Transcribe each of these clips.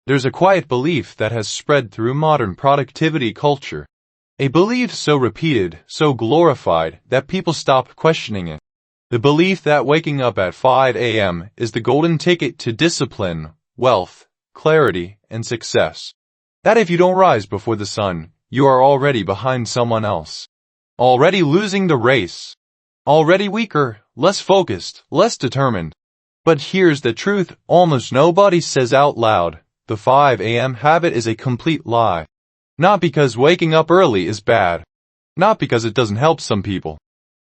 There's a quiet belief that has spread through modern productivity culture. A belief so repeated, so glorified, that people stop questioning it. The belief that waking up at 5 a.m. is the golden ticket to discipline, wealth, clarity, and success. That if you don't rise before the sun, you are already behind someone else. Already losing the race. Already weaker, less focused, less determined. But here's the truth almost nobody says out loud. The 5 a.m. habit is a complete lie. Not because waking up early is bad. Not because it doesn't help some people.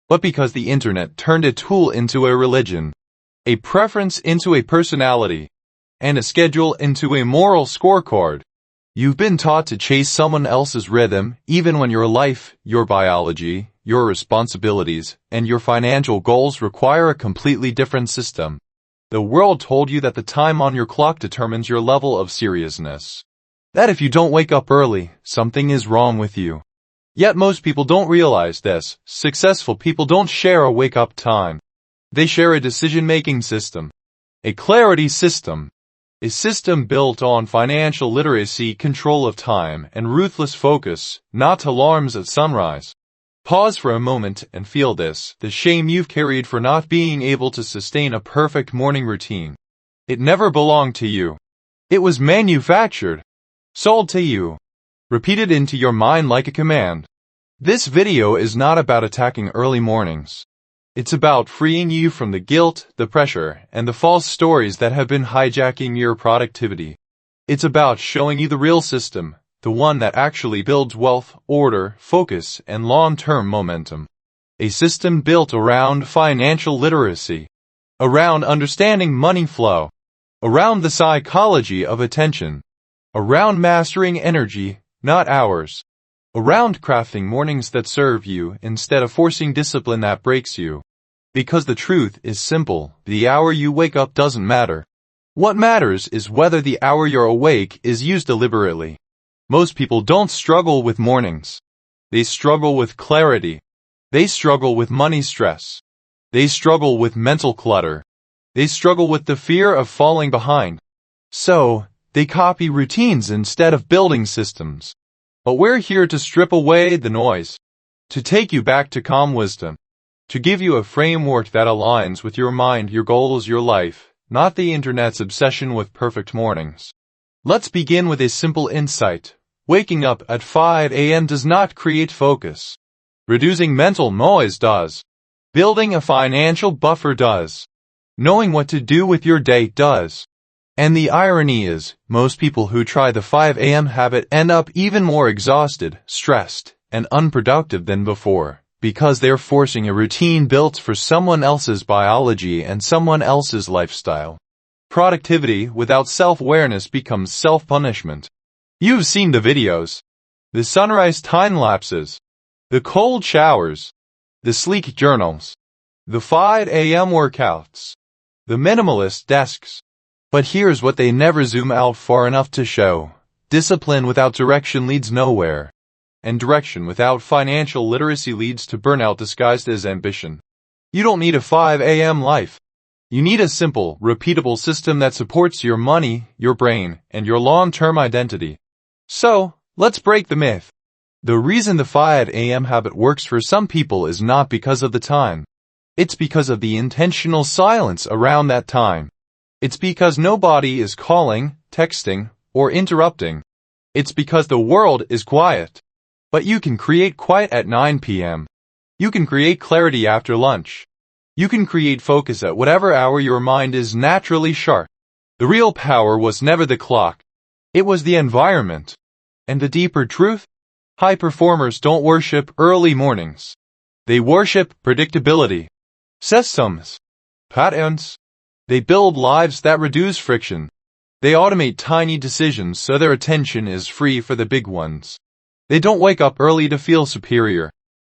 But because the internet turned a tool into a religion. A preference into a personality. And a schedule into a moral scorecard. You've been taught to chase someone else's rhythm, even when your life, your biology, your responsibilities, and your financial goals require a completely different system. The world told you that the time on your clock determines your level of seriousness. That if you don't wake up early, something is wrong with you. Yet most people don't realize this. Successful people don't share a wake-up time. They share a decision-making system. A clarity system. A system built on financial literacy, control of time, and ruthless focus, not alarms at sunrise. Pause for a moment and feel this, the shame you've carried for not being able to sustain a perfect morning routine. It never belonged to you. It was manufactured. Sold to you. Repeated into your mind like a command. This video is not about attacking early mornings. It's about freeing you from the guilt, the pressure, and the false stories that have been hijacking your productivity. It's about showing you the real system, the one that actually builds wealth, order, focus, and long-term momentum. A system built around financial literacy. Around understanding money flow. Around the psychology of attention. Around mastering energy, not hours. Around crafting mornings that serve you instead of forcing discipline that breaks you. Because the truth is simple, the hour you wake up doesn't matter. What matters is whether the hour you're awake is used deliberately. Most people don't struggle with mornings. They struggle with clarity. They struggle with money stress. They struggle with mental clutter. They struggle with the fear of falling behind. So, they copy routines instead of building systems. But we're here to strip away the noise. To take you back to calm wisdom. To give you a framework that aligns with your mind, your goals, your life, not the internet's obsession with perfect mornings. Let's begin with a simple insight. Waking up at 5 a.m. does not create focus. Reducing mental noise does. Building a financial buffer does. Knowing what to do with your day does. And the irony is, most people who try the 5 a.m. habit end up even more exhausted, stressed, and unproductive than before, because they're forcing a routine built for someone else's biology and someone else's lifestyle. Productivity without self-awareness becomes self-punishment. You've seen the videos. The sunrise time lapses. The cold showers. The sleek journals. The 5 a.m. workouts. The minimalist desks. But here's what they never zoom out far enough to show. Discipline without direction leads nowhere. And direction without financial literacy leads to burnout disguised as ambition. You don't need a 5 a.m. life. You need a simple, repeatable system that supports your money, your brain, and your long-term identity. So, let's break the myth. The reason the 5 a.m. habit works for some people is not because of the time. It's because of the intentional silence around that time. It's because nobody is calling, texting, or interrupting. It's because the world is quiet. But you can create quiet at 9 p.m. You can create clarity after lunch. You can create focus at whatever hour your mind is naturally sharp. The real power was never the clock. It was the environment. And the deeper truth? High performers don't worship early mornings. They worship predictability. Systems. Patterns. They build lives that reduce friction. They automate tiny decisions so their attention is free for the big ones. They don't wake up early to feel superior.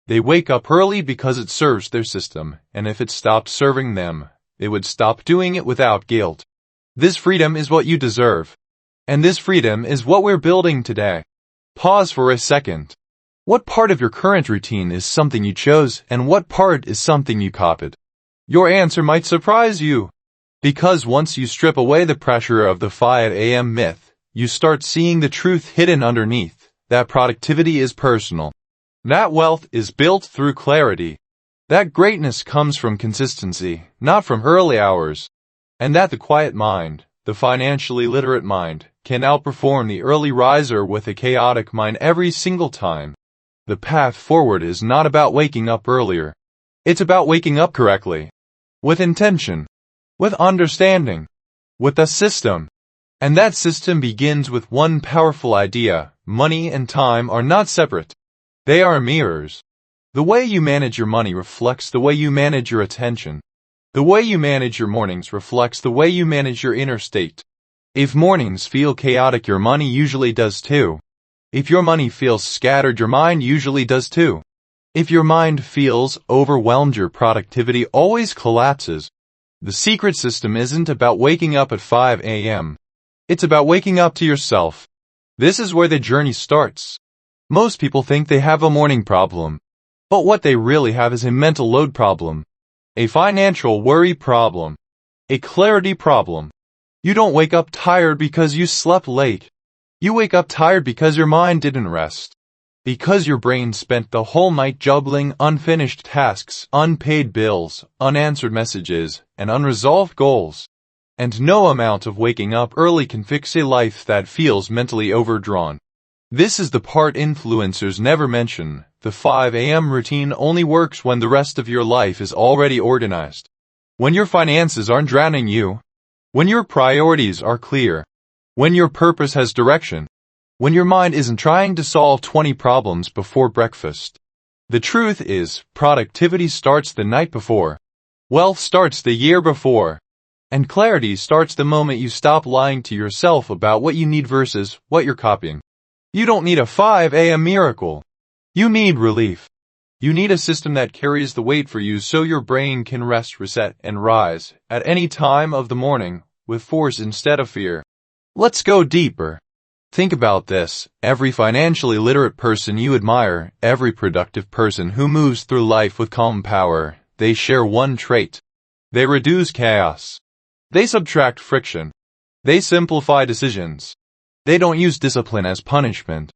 They wake up early because it serves their system, and if it stopped serving them, they would stop doing it without guilt. This freedom is what you deserve. And this freedom is what we're building today. Pause for a second. What part of your current routine is something you chose, and what part is something you copied? Your answer might surprise you. Because once you strip away the pressure of the 5 a.m. myth, you start seeing the truth hidden underneath, that productivity is personal. That wealth is built through clarity. That greatness comes from consistency, not from early hours. And that the quiet mind, the financially literate mind, can outperform the early riser with a chaotic mind every single time. The path forward is not about waking up earlier. It's about waking up correctly. With intention. With understanding. With a system. And that system begins with one powerful idea: money and time are not separate. They are mirrors. The way you manage your money reflects the way you manage your attention. The way you manage your mornings reflects the way you manage your inner state. If mornings feel chaotic, your money usually does too. If your money feels scattered, your mind usually does too. If your mind feels overwhelmed, your productivity always collapses. The secret system isn't about waking up at 5 a.m. It's about waking up to yourself. This is where the journey starts. Most people think they have a morning problem. But what they really have is a mental load problem. A financial worry problem. A clarity problem. You don't wake up tired because you slept late. You wake up tired because your mind didn't rest. Because your brain spent the whole night juggling unfinished tasks, unpaid bills, unanswered messages, and unresolved goals. And no amount of waking up early can fix a life that feels mentally overdrawn. This is the part influencers never mention. The 5 a.m. routine only works when the rest of your life is already organized. When your finances aren't drowning you. When your priorities are clear. When your purpose has direction. When your mind isn't trying to solve 20 problems before breakfast. The truth is, productivity starts the night before. Wealth starts the year before. And clarity starts the moment you stop lying to yourself about what you need versus what you're copying. You don't need a 5 a.m. miracle. You need relief. You need a system that carries the weight for you so your brain can rest, reset, and rise at any time of the morning with force instead of fear. Let's go deeper. Think about this. Every financially literate person you admire, every productive person who moves through life with calm power, they share one trait. They reduce chaos. They subtract friction. They simplify decisions. They don't use discipline as punishment.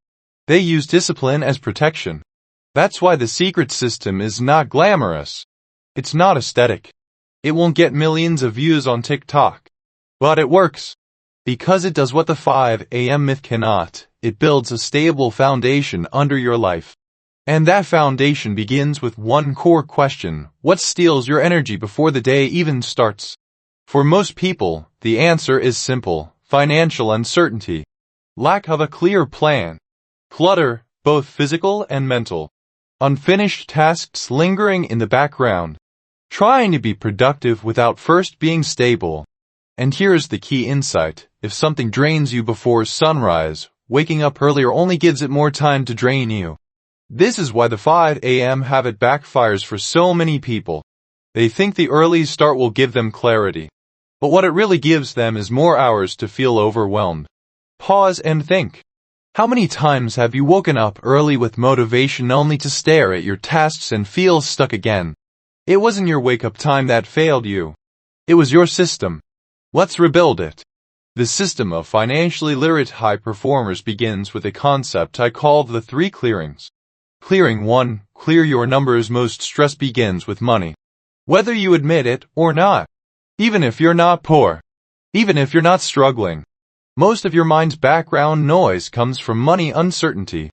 They use discipline as protection. That's why the secret system is not glamorous. It's not aesthetic. It won't get millions of views on TikTok. But it works. Because it does what the 5 a.m. myth cannot. It builds a stable foundation under your life. And that foundation begins with one core question: what steals your energy before the day even starts? For most people, the answer is simple: financial uncertainty. Lack of a clear plan. Clutter, both physical and mental. Unfinished tasks lingering in the background. Trying to be productive without first being stable. And here's the key insight: if something drains you before sunrise, waking up earlier only gives it more time to drain you. This is why the 5 a.m. habit backfires for so many people. They think the early start will give them clarity. But what it really gives them is more hours to feel overwhelmed. Pause and think. How many times have you woken up early with motivation only to stare at your tasks and feel stuck again? It wasn't your wake-up time that failed you. It was your system. Let's rebuild it. The system of financially literate high performers begins with a concept I call the 3 clearings. Clearing 1, clear your numbers. Most stress begins with money. Whether you admit it or not. Even if you're not poor. Even if you're not struggling. Most of your mind's background noise comes from money uncertainty.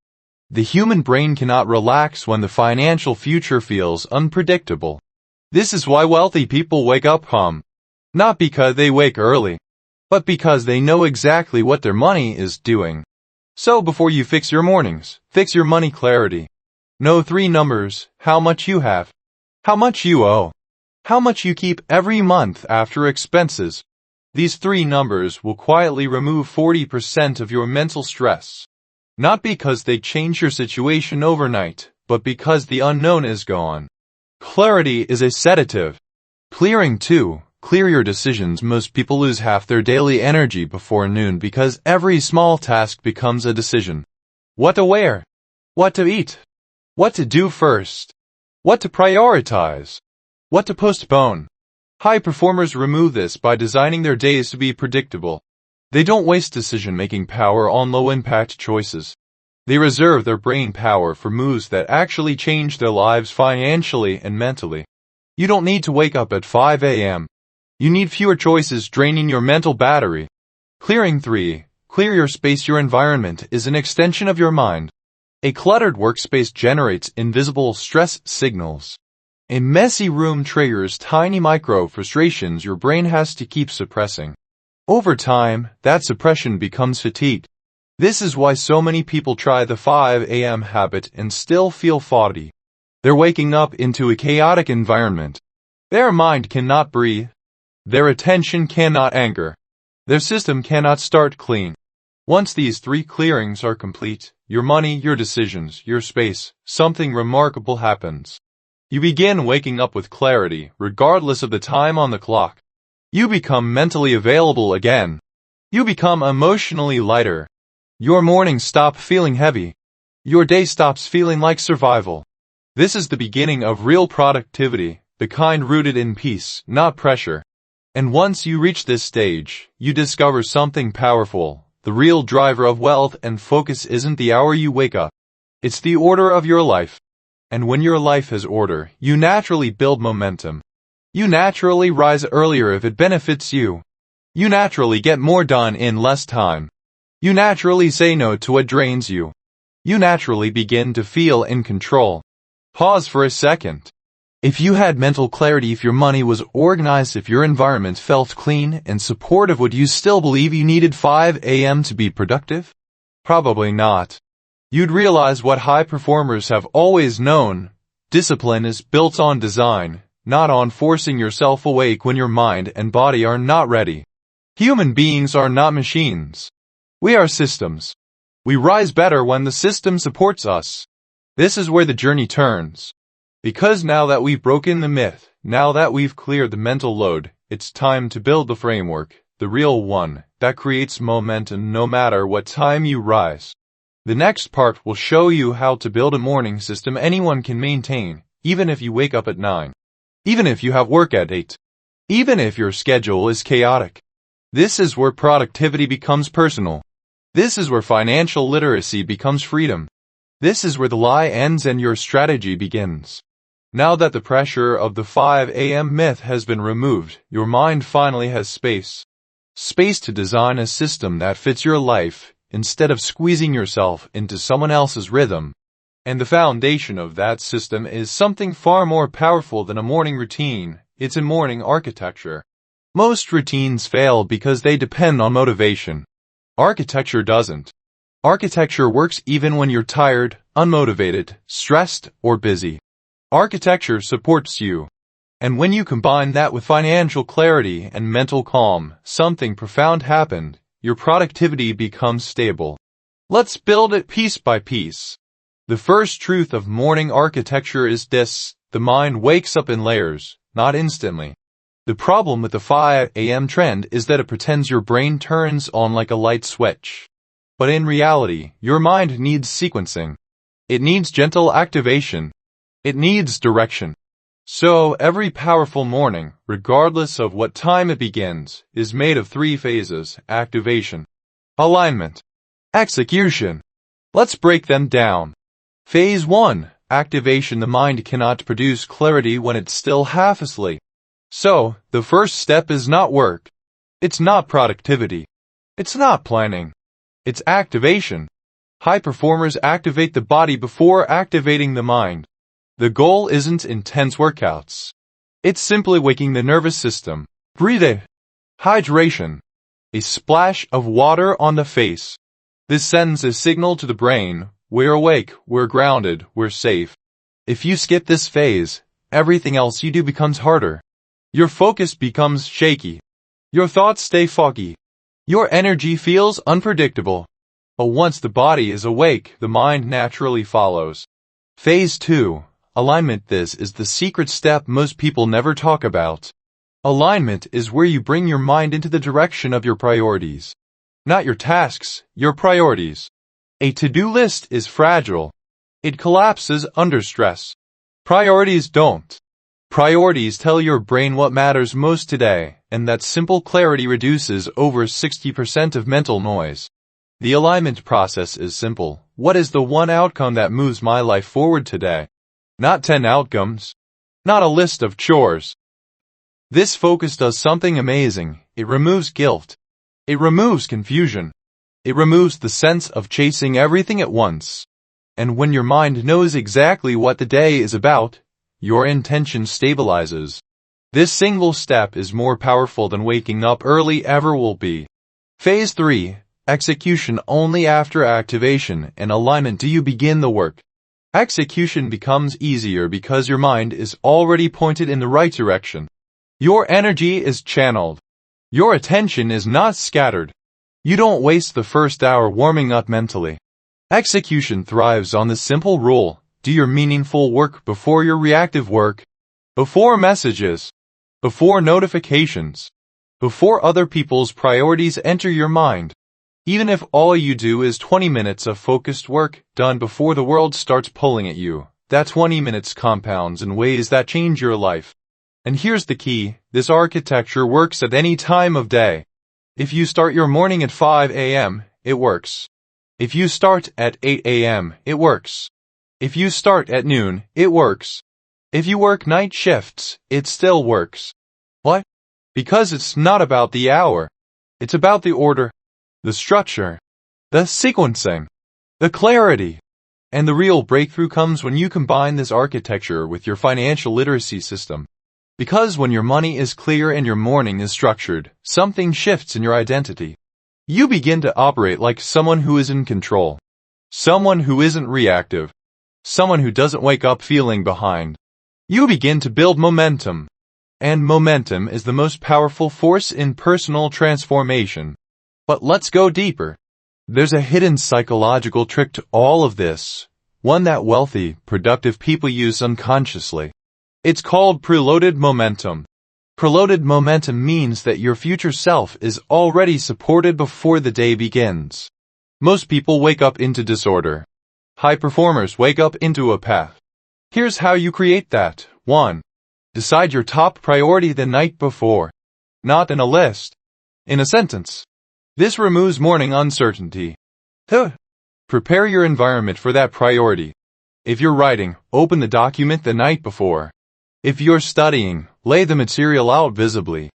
The human brain cannot relax when the financial future feels unpredictable. This is why wealthy people wake up calm. Not because they wake early, but because they know exactly what their money is doing. So before you fix your mornings, fix your money clarity. Know 3 numbers: how much you have, how much you owe, how much you keep every month after expenses. These 3 numbers will quietly remove 40% of your mental stress. Not because they change your situation overnight, but because the unknown is gone. Clarity is a sedative. Clearing 2, clear your decisions. Most people lose half their daily energy before noon because every small task becomes a decision. What to wear, what to eat, what to do first, what to prioritize, what to postpone. High performers remove this by designing their days to be predictable. They don't waste decision-making power on low-impact choices. They reserve their brain power for moves that actually change their lives financially and mentally. You don't need to wake up at 5 a.m. You need fewer choices draining your mental battery. Clearing 3. Clear your space. Your environment is an extension of your mind. A cluttered workspace generates invisible stress signals. A messy room triggers tiny micro-frustrations your brain has to keep suppressing. Over time, that suppression becomes fatigue. This is why so many people try the 5 a.m. habit and still feel foggy. They're waking up into a chaotic environment. Their mind cannot breathe. Their attention cannot anchor. Their system cannot start clean. Once these 3 clearings are complete, your money, your decisions, your space, something remarkable happens. You begin waking up with clarity, regardless of the time on the clock. You become mentally available again. You become emotionally lighter. Your mornings stop feeling heavy. Your day stops feeling like survival. This is the beginning of real productivity, the kind rooted in peace, not pressure. And once you reach this stage, you discover something powerful. The real driver of wealth and focus isn't the hour you wake up. It's the order of your life. And when your life has order, you naturally build momentum. You naturally rise earlier if it benefits you. You naturally get more done in less time. You naturally say no to what drains you. You naturally begin to feel in control. Pause for a second. If you had mental clarity, if your money was organized, if your environment felt clean and supportive, would you still believe you needed 5 a.m. to be productive? Probably not. You'd realize what high performers have always known. Discipline is built on design, not on forcing yourself awake when your mind and body are not ready. Human beings are not machines. We are systems. We rise better when the system supports us. This is where the journey turns. Because now that we've broken the myth, now that we've cleared the mental load, it's time to build the framework, the real one, that creates momentum no matter what time you rise. The next part will show you how to build a morning system anyone can maintain, even if you wake up at 9. Even if you have work at 8. Even if your schedule is chaotic. This is where productivity becomes personal. This is where financial literacy becomes freedom. This is where the lie ends and your strategy begins. Now that the pressure of the 5 a.m. myth has been removed, your mind finally has space. Space to design a system that fits your life, instead of squeezing yourself into someone else's rhythm. And the foundation of that system is something far more powerful than a morning routine. It's a morning architecture. Most routines fail because they depend on motivation. Architecture doesn't. Architecture works even when you're tired, unmotivated, stressed, or busy. Architecture supports you. And when you combine that with financial clarity and mental calm, something profound happened. Your productivity becomes stable. Let's build it piece by piece. The first truth of morning architecture is this: the mind wakes up in layers, not instantly. The problem with the 5 a.m. trend is that it pretends your brain turns on like a light switch. But in reality, your mind needs sequencing. It needs gentle activation. It needs direction. So every powerful morning, regardless of what time it begins, is made of 3 phases: activation, alignment, execution. Let's break them down. Phase 1, activation. The mind cannot produce clarity when it's still half asleep. So, the first step is not work. It's not productivity. It's not planning. It's activation. High performers activate the body before activating the mind. The goal isn't intense workouts. It's simply waking the nervous system. Breathing. Hydration. A splash of water on the face. This sends a signal to the brain: we're awake, we're grounded, we're safe. If you skip this phase, everything else you do becomes harder. Your focus becomes shaky. Your thoughts stay foggy. Your energy feels unpredictable. But once the body is awake, the mind naturally follows. Phase 2. Alignment. This is the secret step most people never talk about. Alignment is where you bring your mind into the direction of your priorities. Not your tasks, your priorities. A to-do list is fragile. It collapses under stress. Priorities don't. Priorities tell your brain what matters most today, and that simple clarity reduces over 60% of mental noise. The alignment process is simple. What is the one outcome that moves my life forward today? Not 10 outcomes. Not a list of chores. This focus does something amazing. It removes guilt. It removes confusion. It removes the sense of chasing everything at once. And when your mind knows exactly what the day is about, your intention stabilizes. This single step is more powerful than waking up early ever will be. Phase 3. Execution. Only after activation and alignment do you begin the work. Execution becomes easier because your mind is already pointed in the right direction. Your energy is channeled. Your attention is not scattered. You don't waste the first hour warming up mentally. Execution thrives on the simple rule: do your meaningful work before your reactive work, before messages, before notifications, before other people's priorities enter your mind. Even if all you do is 20 minutes of focused work done before the world starts pulling at you, that 20 minutes compounds in ways that change your life. And here's the key: this architecture works at any time of day. If you start your morning at 5 a.m., it works. If you start at 8 a.m., it works. If you start at noon, it works. If you work night shifts, it still works. What? Because it's not about the hour. It's about the order, the structure, the sequencing, the clarity. And the real breakthrough comes when you combine this architecture with your financial literacy system. Because when your money is clear and your morning is structured, something shifts in your identity. You begin to operate like someone who is in control. Someone who isn't reactive. Someone who doesn't wake up feeling behind. You begin to build momentum. And momentum is the most powerful force in personal transformation. But let's go deeper. There's a hidden psychological trick to all of this, one that wealthy, productive people use unconsciously. It's called preloaded momentum. Preloaded momentum means that your future self is already supported before the day begins. Most people wake up into disorder. High performers wake up into a path. Here's how you create that. 1. Decide your top priority the night before. Not in a list. In a sentence. This removes morning uncertainty. 2. Prepare your environment for that priority. If you're writing, open the document the night before. If you're studying, lay the material out visibly.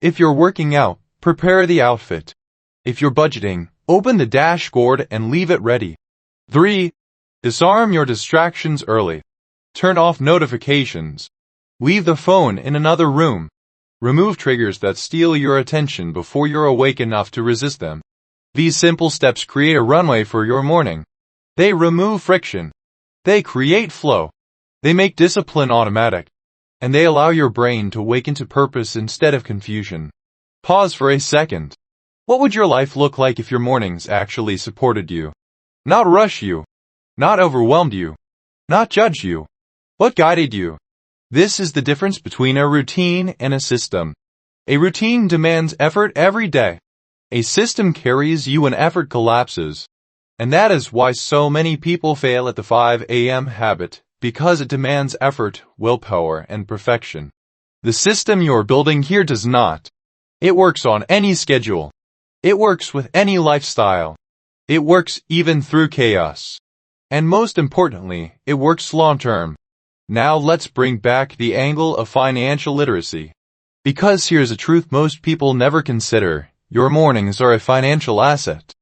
If you're working out, prepare the outfit. If you're budgeting, open the dashboard and leave it ready. 3. Disarm your distractions early. Turn off notifications. Leave the phone in another room. Remove triggers that steal your attention before you're awake enough to resist them. These simple steps create a runway for your morning. They remove friction. They create flow. They make discipline automatic. And they allow your brain to wake into purpose instead of confusion. Pause for a second. What would your life look like if your mornings actually supported you? Not rush you. Not overwhelmed you. Not judge you. What guided you? This is the difference between a routine and a system. A routine demands effort every day. A system carries you when effort collapses. And that is why so many people fail at the 5 a.m. habit. Because it demands effort, willpower, and perfection. The system you're building here does not. It works on any schedule. It works with any lifestyle. It works even through chaos. And most importantly, it works long-term. Now let's bring back the angle of financial literacy. Because here's a truth most people never consider: your mornings are a financial asset.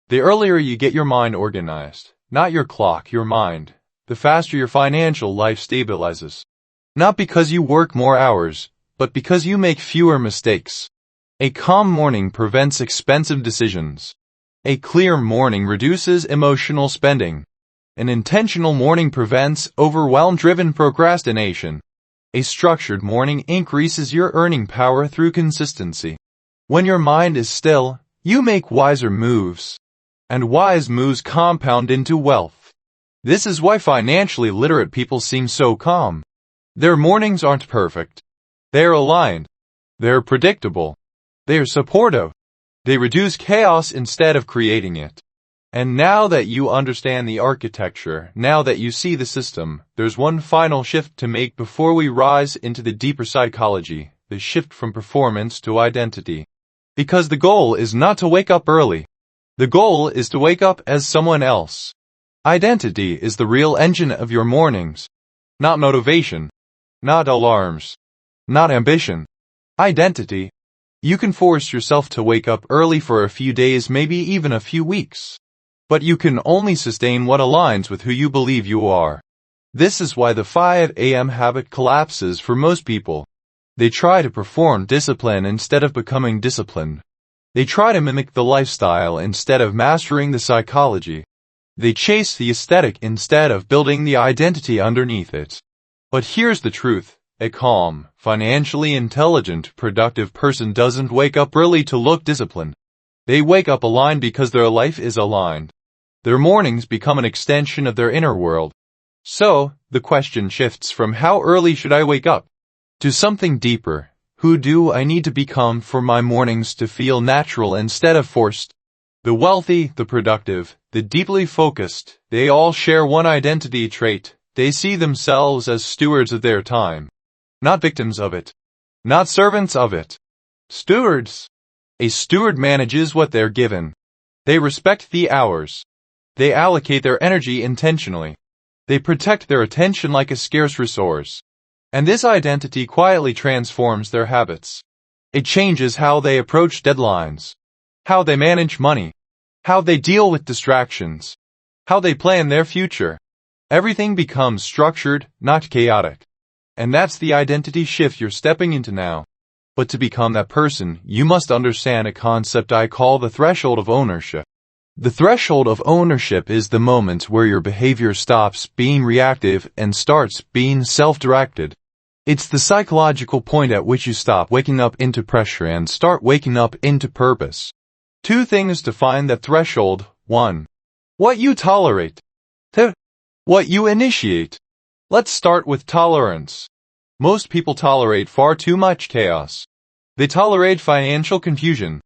The earlier you get your mind organized, not your clock, your mind, the faster your financial life stabilizes. Not because you work more hours, but because you make fewer mistakes. A calm morning prevents expensive decisions. A clear morning reduces emotional spending. An intentional morning prevents overwhelm-driven procrastination. A structured morning increases your earning power through consistency. When your mind is still, you make wiser moves. And wise moves compound into wealth. This is why financially literate people seem so calm. Their mornings aren't perfect. They're aligned. They're predictable. They're supportive. They reduce chaos instead of creating it. And now that you understand the architecture, now that you see the system, there's one final shift to make before we rise into the deeper psychology. the shift from performance to identity. Because the goal is not to wake up early. The goal is to wake up as someone else. Identity is the real engine of your mornings. Not motivation. Not alarms. Not ambition. Identity. You can force yourself to wake up early for a few days, maybe even a few weeks. But you can only sustain what aligns with who you believe you are. This is why the 5 a.m. habit collapses for most people. They try to perform discipline instead of becoming disciplined. They try to mimic the lifestyle instead of mastering the psychology. They chase the aesthetic instead of building the identity underneath it. But here's the truth. A calm, financially intelligent, productive person doesn't wake up early to look disciplined. They wake up aligned because their life is aligned. Their mornings become an extension of their inner world. So, the question shifts from how early should I wake up to something deeper. Who do I need to become for my mornings to feel natural instead of forced? The wealthy, the productive, the deeply focused, they all share one identity trait. They see themselves as stewards of their time. Not victims of it. Not servants of it. Stewards. A steward manages what they're given. They respect the hours. They allocate their energy intentionally. They protect their attention like a scarce resource. And this identity quietly transforms their habits. It changes how they approach deadlines, how they manage money, how they deal with distractions, how they plan their future. Everything becomes structured, not chaotic. And that's the identity shift you're stepping into now. But to become that person, you must understand a concept I call the threshold of ownership. The threshold of ownership is the moment where your behavior stops being reactive and starts being self-directed. It's the psychological point at which you stop waking up into pressure and start waking up into purpose. 2 things define that threshold. 1. What you tolerate. 2. What you initiate. Let's start with tolerance. Most people tolerate far too much chaos. They tolerate financial confusion.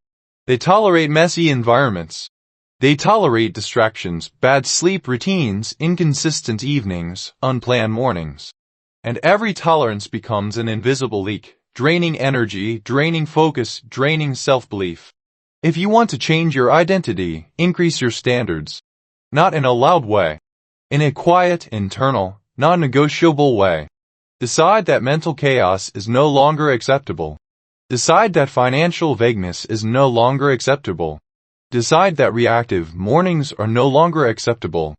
They tolerate messy environments. They tolerate distractions, bad sleep routines, inconsistent evenings, unplanned mornings. And every tolerance becomes an invisible leak, draining energy, draining focus, draining self-belief. If you want to change your identity, increase your standards. Not in a loud way. In a quiet, internal, non-negotiable way. Decide that mental chaos is no longer acceptable. Decide that financial vagueness is no longer acceptable. Decide that reactive mornings are no longer acceptable.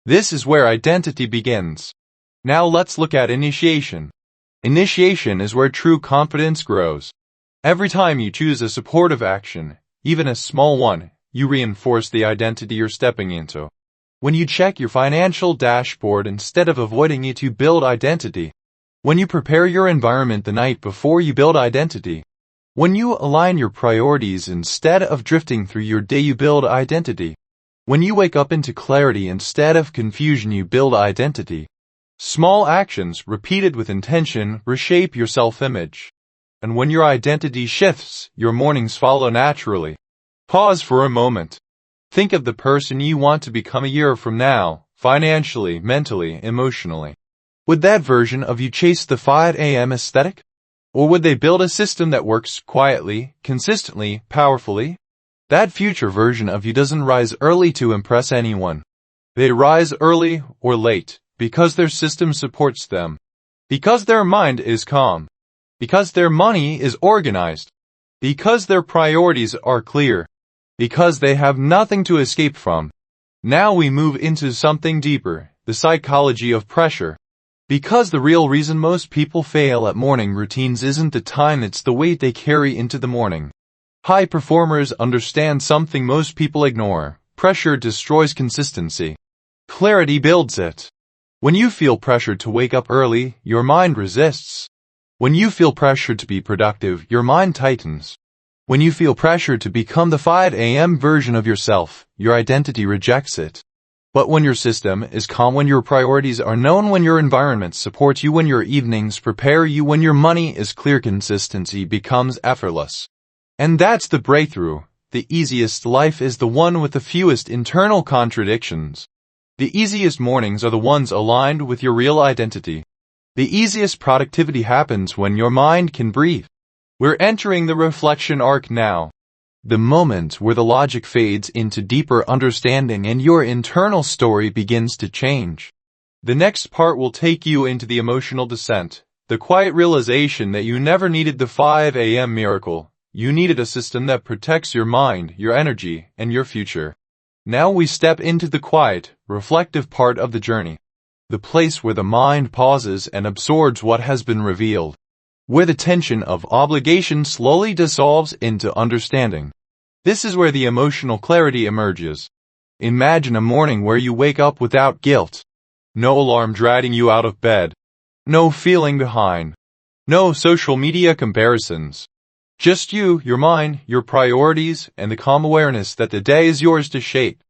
This is where identity begins. Now let's look at initiation. Initiation is where true confidence grows. Every time you choose a supportive action, even a small one, you reinforce the identity you're stepping into. When you check your financial dashboard instead of avoiding it, you build identity. When you prepare your environment the night before, you build identity. When you align your priorities instead of drifting through your day, you build identity. When you wake up into clarity instead of confusion, you build identity. Small actions, repeated with intention, reshape your self-image. And when your identity shifts, your mornings follow naturally. Pause for a moment. Think of the person you want to become a year from now, financially, mentally, emotionally. Would that version of you chase the 5 a.m. aesthetic? Or would they build a system that works quietly, consistently, powerfully? That future version of you doesn't rise early to impress anyone. They rise early or late because their system supports them. Because their mind is calm. Because their money is organized. Because their priorities are clear. Because they have nothing to escape from. Now we move into something deeper, the psychology of pressure. Because the real reason most people fail at morning routines isn't the time, it's the weight they carry into the morning. High performers understand something most people ignore. Pressure destroys consistency. Clarity builds it. When you feel pressured to wake up early, your mind resists. When you feel pressured to be productive, your mind tightens. When you feel pressured to become the 5 a.m. version of yourself, your identity rejects it. But when your system is calm, when your priorities are known, when your environment supports you, when your evenings prepare you, when your money is clear, consistency becomes effortless. And that's the breakthrough. The easiest life is the one with the fewest internal contradictions. The easiest mornings are the ones aligned with your real identity. The easiest productivity happens when your mind can breathe. We're entering the reflection arc now. The moment where the logic fades into deeper understanding and your internal story begins to change. The next part will take you into the emotional descent, the quiet realization that you never needed the 5 a.m. miracle. You needed a system that protects your mind, your energy, and your future. Now we step into the quiet, reflective part of the journey. The place where the mind pauses and absorbs what has been revealed. Where the tension of obligation slowly dissolves into understanding. This is where the emotional clarity emerges. Imagine a morning where you wake up without guilt. No alarm dragging you out of bed. No feeling behind. No social media comparisons. Just you, your mind, your priorities, and the calm awareness that the day is yours to shape.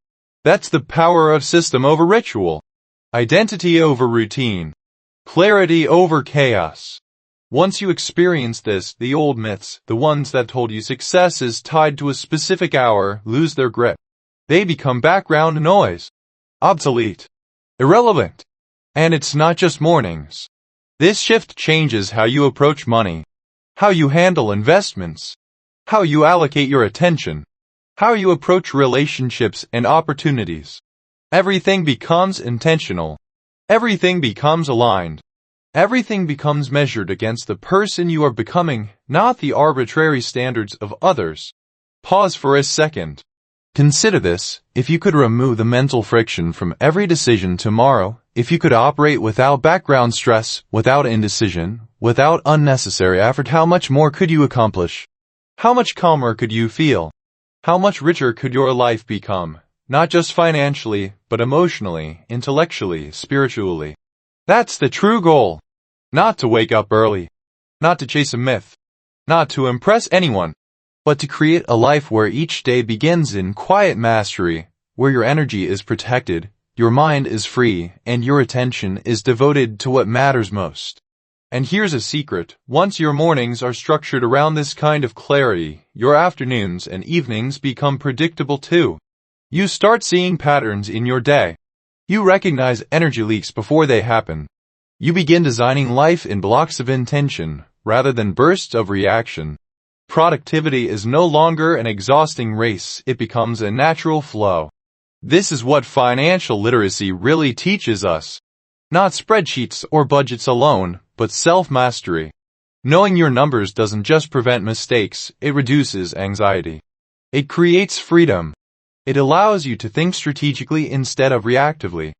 That's the power of system over ritual. Identity over routine. Clarity over chaos. Once you experience this, the old myths, the ones that told you success is tied to a specific hour, lose their grip. They become background noise. Obsolete. Irrelevant. And it's not just mornings. This shift changes how you approach money, how you handle investments, how you allocate your attention, how you approach relationships and opportunities. Everything becomes intentional. Everything becomes aligned. Everything becomes measured against the person you are becoming, not the arbitrary standards of others. Pause for a second. Consider this: if you could remove the mental friction from every decision tomorrow, if you could operate without background stress, without indecision, without unnecessary effort, how much more could you accomplish? How much calmer could you feel? How much richer could your life become? Not just financially, but emotionally, intellectually, spiritually. That's the true goal. Not to wake up early. Not to chase a myth. Not to impress anyone. But to create a life where each day begins in quiet mastery, where your energy is protected, your mind is free, and your attention is devoted to what matters most. And here's a secret: once your mornings are structured around this kind of clarity, your afternoons and evenings become predictable too. You start seeing patterns in your day. You recognize energy leaks before they happen. You begin designing life in blocks of intention, rather than bursts of reaction. Productivity is no longer an exhausting race, it becomes a natural flow. This is what financial literacy really teaches us. Not spreadsheets or budgets alone, but self-mastery. Knowing your numbers doesn't just prevent mistakes, it reduces anxiety. It creates freedom. It allows you to think strategically instead of reactively.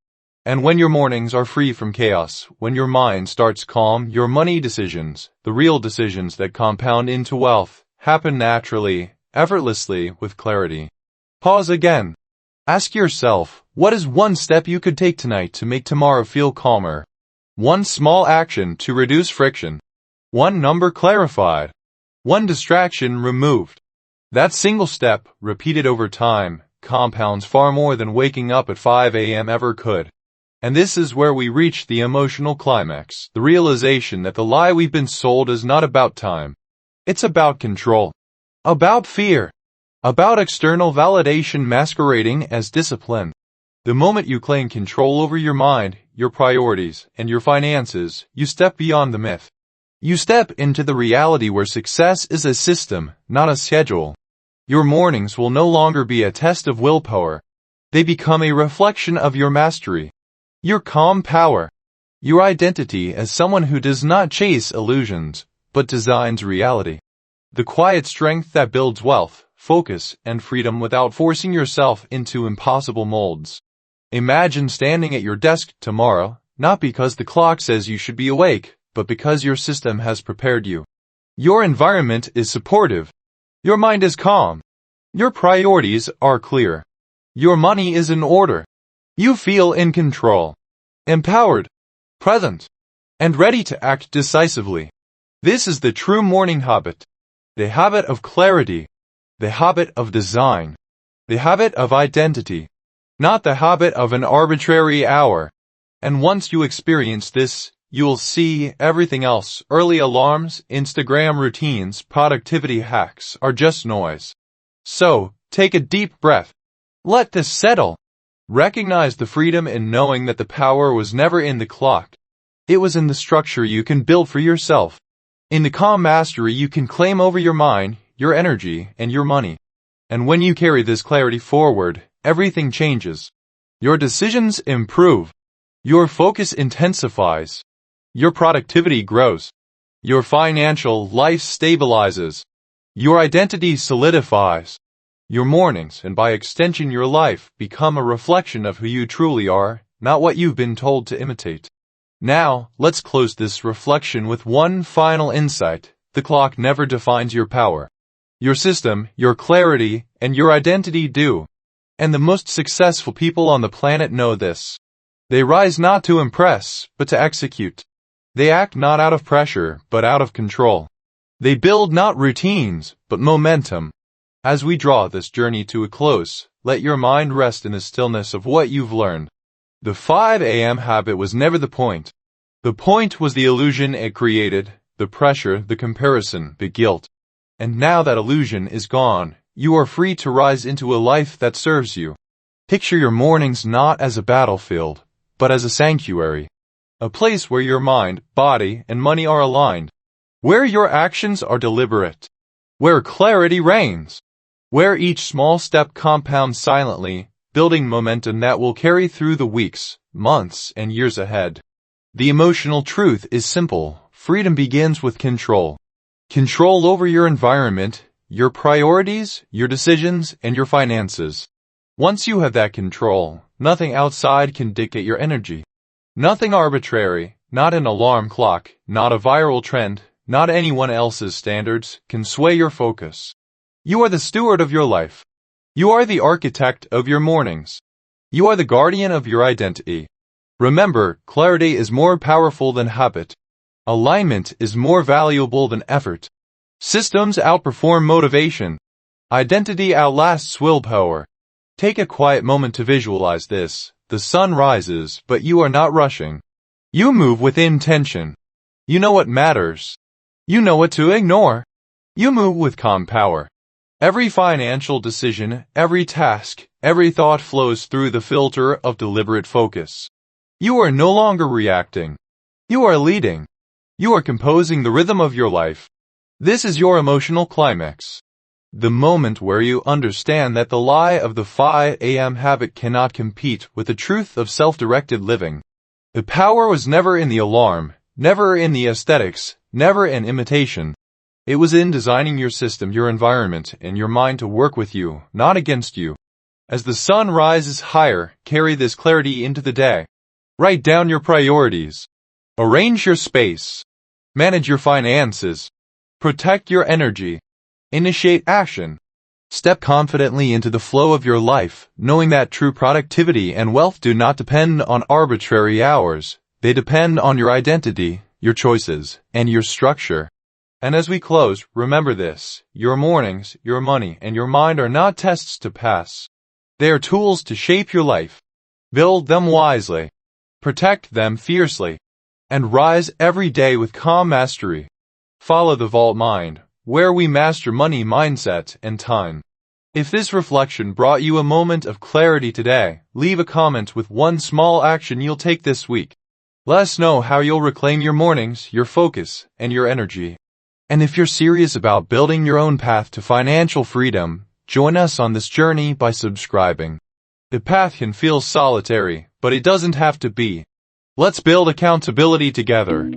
And when your mornings are free from chaos, when your mind starts calm, your money decisions, the real decisions that compound into wealth, happen naturally, effortlessly, with clarity. Pause again. Ask yourself, what is one step you could take tonight to make tomorrow feel calmer? One small action to reduce friction. One number clarified. One distraction removed. That single step, repeated over time, compounds far more than waking up at 5 a.m. ever could. And this is where we reach the emotional climax, the realization that the lie we've been sold is not about time. It's about control. About fear. About external validation masquerading as discipline. The moment you claim control over your mind, your priorities, and your finances, you step beyond the myth. You step into the reality where success is a system, not a schedule. Your mornings will no longer be a test of willpower. They become a reflection of your mastery. Your calm power. Your identity as someone who does not chase illusions, but designs reality. The quiet strength that builds wealth, focus, and freedom without forcing yourself into impossible molds. Imagine standing at your desk tomorrow, not because the clock says you should be awake, but because your system has prepared you. Your environment is supportive. Your mind is calm. Your priorities are clear. Your money is in order. You feel in control, empowered, present, and ready to act decisively. This is the true morning habit. The habit of clarity. The habit of design. The habit of identity. Not the habit of an arbitrary hour. And once you experience this, you'll see everything else, early alarms, Instagram routines, productivity hacks, are just noise. So, take a deep breath. Let this settle. Recognize the freedom in knowing that the power was never in the clock. It was in the structure you can build for yourself. In the calm mastery, you can claim over your mind, your energy, and your money. And when you carry this clarity forward, everything changes. Your decisions improve. Your focus intensifies. Your productivity grows. Your financial life stabilizes. Your identity solidifies. Your mornings, and by extension your life, become a reflection of who you truly are, not what you've been told to imitate. Now, let's close this reflection with one final insight. The clock never defines your power. Your system, your clarity, and your identity do. And the most successful people on the planet know this. They rise not to impress, but to execute. They act not out of pressure, but out of control. They build not routines, but momentum. As we draw this journey to a close, let your mind rest in the stillness of what you've learned. The 5 a.m. habit was never the point. The point was the illusion it created, the pressure, the comparison, the guilt. And now that illusion is gone, you are free to rise into a life that serves you. Picture your mornings not as a battlefield, but as a sanctuary. A place where your mind, body, and money are aligned. Where your actions are deliberate. Where clarity reigns. Where each small step compounds silently, building momentum that will carry through the weeks, months, and years ahead. The emotional truth is simple. Freedom begins with control. Control over your environment, your priorities, your decisions, and your finances. Once you have that control, nothing outside can dictate your energy. Nothing arbitrary, not an alarm clock, not a viral trend, not anyone else's standards, can sway your focus. You are the steward of your life. You are the architect of your mornings. You are the guardian of your identity. Remember, clarity is more powerful than habit. Alignment is more valuable than effort. Systems outperform motivation. Identity outlasts willpower. Take a quiet moment to visualize this. The sun rises, but you are not rushing. You move with intention. You know what matters. You know what to ignore. You move with calm power. Every financial decision, every task, every thought flows through the filter of deliberate focus. You are no longer reacting. You are leading. You are composing the rhythm of your life. This is your emotional climax. The moment where you understand that the lie of the 5 a.m. habit cannot compete with the truth of self-directed living. The power was never in the alarm, never in the aesthetics, never in imitation. It was in designing your system, your environment, and your mind to work with you, not against you. As the sun rises higher, carry this clarity into the day. Write down your priorities. Arrange your space. Manage your finances. Protect your energy. Initiate action. Step confidently into the flow of your life, knowing that true productivity and wealth do not depend on arbitrary hours. They depend on your identity, your choices, and your structure. And as we close, remember this. Your mornings, your money, and your mind are not tests to pass. They are tools to shape your life. Build them wisely. Protect them fiercely. And rise every day with calm mastery. Follow the Vault Mind, where we master money, mindset, and time. If this reflection brought you a moment of clarity today, leave a comment with one small action you'll take this week. Let us know how you'll reclaim your mornings, your focus, and your energy. And if you're serious about building your own path to financial freedom, join us on this journey by subscribing. The path can feel solitary, but it doesn't have to be. Let's build accountability together.